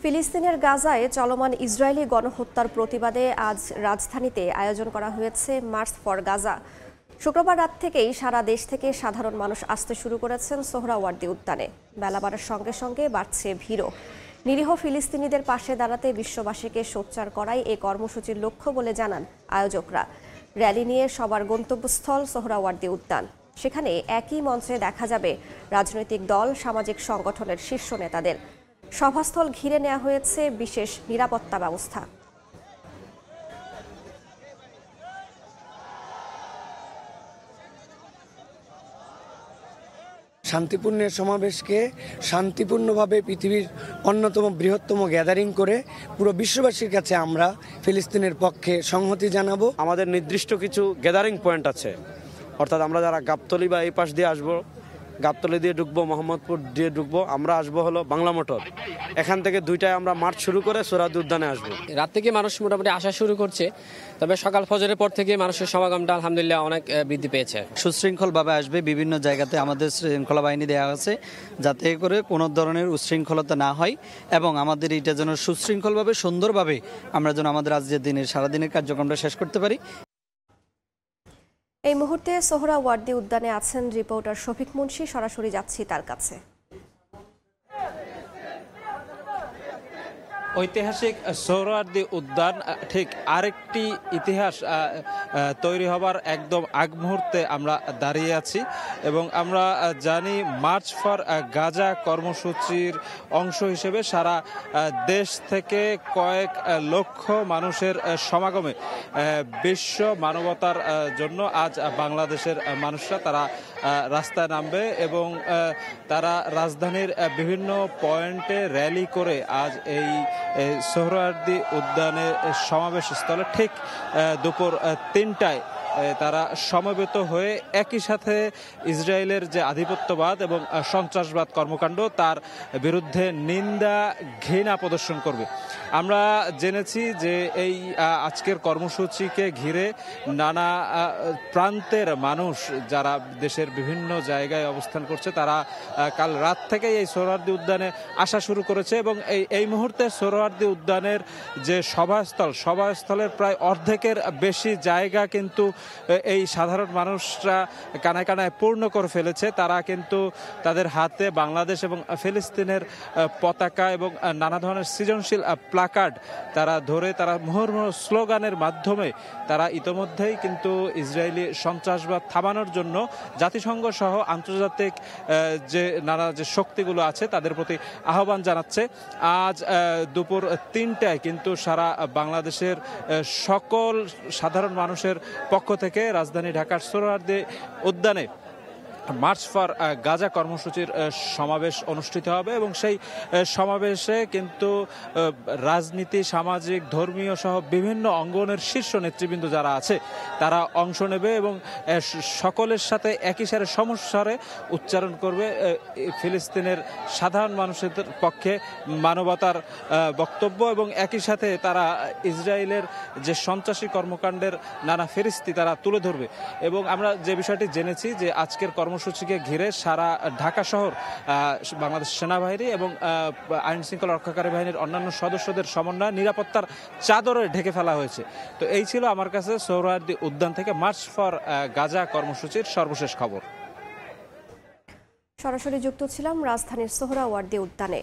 ফিলিস্তিনের গাজায় চলমান ইসরায়েলি গণহত্যার প্রতিবাদে আজ রাজধানীতে আয়োজন করা হয়েছে মার্চ ফর গাজা। শুক্রবার রাত থেকেই সারা দেশ থেকে সাধারণ মানুষ আসতে শুরু করেছেন সোহরাওয়ার্দী উদ্যানে। বেলা বাড়ার সঙ্গে সঙ্গে বাড়ছে ভিড়ও। নিরীহ ফিলিস্তিনিদের পাশে দাঁড়াতে বিশ্ববাসীকে সোচ্চার করাই এই কর্মসূচির লক্ষ্য বলে জানান আয়োজকরা। র্যালি নিয়ে সবার গন্তব্যস্থল সোহরাওয়ার্দী উদ্যান। সেখানে একই মঞ্চে দেখা যাবে রাজনৈতিক দল, সামাজিক সংগঠনের শীর্ষ নেতাদের। সভাস্থল ঘিরে নেওয়া হয়েছে বিশেষ নিরাপত্তা ব্যবস্থা। শান্তিপূর্ণের সমাবেশকে শান্তিপূর্ণভাবে পৃথিবীর অন্যতম বৃহত্তম গ্যাদারিং করে পুরো বিশ্ববাসীর কাছে আমরা ফিলিস্তিনের পক্ষে সংহতি জানাবো। আমাদের নির্দিষ্ট কিছু গ্যাদারিং পয়েন্ট আছে, অর্থাৎ আমরা যারা গাবতলী বা এই পাশ দিয়ে আসবো, গাবতলী দিয়ে ঢুকবো, মোহাম্মদপুর দিয়ে ঢুকবো, আমরা আসবো হলো বাংলা মোটর। এখান থেকে দুইটায় আমরা মার্চ শুরু করে সোহরাওয়ার্দী উদ্যানে আসবো। রাত থেকে মানুষ মোটামুটি আসা শুরু করছে, তবে সকাল ফজরের পর থেকে মানুষের সমাগমটা আলহামদুলিল্লাহ অনেক বৃদ্ধি পেয়েছে। সুশৃঙ্খলভাবে আসবে। বিভিন্ন জায়গাতে আমাদের শৃঙ্খলা বাহিনী দেওয়া আছে যাতে করে কোনো ধরনের উচ্ছৃঙ্খলতা না হয় এবং আমাদের এটা যেন সুশৃঙ্খলভাবে সুন্দরভাবে আমরা যেন আমাদের আজকের দিনের সারাদিনের কার্যক্রমটা শেষ করতে পারি। এই মুহূর্তে সোহরাওয়ার্দী উদ্যানে আছেন রিপোর্টার শফিক মুন্সি। সরাসরি যাচ্ছি তার কাছে। ঐতিহাসিক সোহরাওয়ার্দী উদ্যান ঠিক আরেকটি ইতিহাস তৈরি হবার একদম আগ মুহূর্তে আমরা দাঁড়িয়ে আছি এবং আমরা জানি মার্চ ফর গাজা কর্মসূচির অংশ হিসেবে সারা দেশ থেকে কয়েক লক্ষ মানুষের সমাগমে বিশ্ব মানবতার জন্য আজ বাংলাদেশের মানুষরা তারা রাস্তায় নামবে এবং তারা রাজধানীর বিভিন্ন পয়েন্টে র্যালি করে আজ এই সোহরাওয়ার্দী উদ্যানের সমাবেশ স্থলে ঠিক দুপুর ৩টায় তারা সমবেত হয়ে একই সাথে ইসরায়েলের যে আধিপত্যবাদ এবং সন্ত্রাসবাদ কর্মকাণ্ড তার বিরুদ্ধে নিন্দা, ঘৃণা প্রদর্শন করবে। আমরা জেনেছি যে এই আজকের কর্মসূচিকে ঘিরে নানা প্রান্তের মানুষ যারা দেশের বিভিন্ন জায়গায় অবস্থান করছে তারা কাল রাত থেকেই এই সোহরাওয়ার্দী উদ্যানে আসা শুরু করেছে এবং এই মুহূর্তে সোহরাওয়ার্দী উদ্যানের যে সভাস্থলের প্রায় অর্ধেকের বেশি জায়গা কিন্তু এই সাধারণ মানুষরা কানায় কানায় পূর্ণ করে ফেলেছে। তারা কিন্তু তাদের হাতে বাংলাদেশ এবং ফিলিস্তিনের পতাকা এবং নানা ধরনের সৃজনশীল প্লাকার্ড তারা ধরে তারা মুহুর্মুহু স্লোগানের মাধ্যমে তারা ইতোমধ্যেই কিন্তু ইসরায়েলি সন্ত্রাসবাদ থামানোর জন্য জাতিসংঘ সহ আন্তর্জাতিক যে শক্তিগুলো আছে তাদের প্রতি আহ্বান জানাচ্ছে। আজ দুপুর ৩টায় কিন্তু সারা বাংলাদেশের সকল সাধারণ মানুষের পক্ষ থেকে রাজধানী ঢাকার সোহরাওয়ার্দী উদ্যানে মার্চ ফর গাজা কর্মসূচির সমাবেশ অনুষ্ঠিত হবে এবং সেই সমাবেশে কিন্তু রাজনীতি, সামাজিক, ধর্মীয় সহ বিভিন্ন অঙ্গনের শীর্ষ নেতৃবৃন্দ যারা আছে তারা অংশ নেবে এবং সকলের সাথে একই সাথে সমস্যারে উচ্চারণ করবে ফিলিস্তিনের সাধারণ মানুষের পক্ষে মানবতার বক্তব্য এবং একই সাথে তারা ইসরায়েলের যে সন্ত্রাসী কর্মকাণ্ডের নানা ফেরিস্তি তারা তুলে ধরবে। এবং আমরা যে বিষয়টি জেনেছি যে আজকের কর্মসূচিকে ঘিরে সারা ঢাকা শহর বাংলাদেশ সেনাবাহিনী এবং আইন শৃঙ্খলা রক্ষাকারী বাহিনীর অন্যান্য সদস্যদের সমন্বয়ে নিরাপত্তার চাদরে ঢেকে ফেলা হয়েছে। তো এই ছিল আমার কাছে সোহরাওয়ার্দী উদ্যান থেকে মার্চ ফর গাজা কর্মসূচির সর্বশেষ খবর। সরাসরি যুক্ত ছিলাম রাজধানীর সোহরাওয়ার্দী উদ্যানে।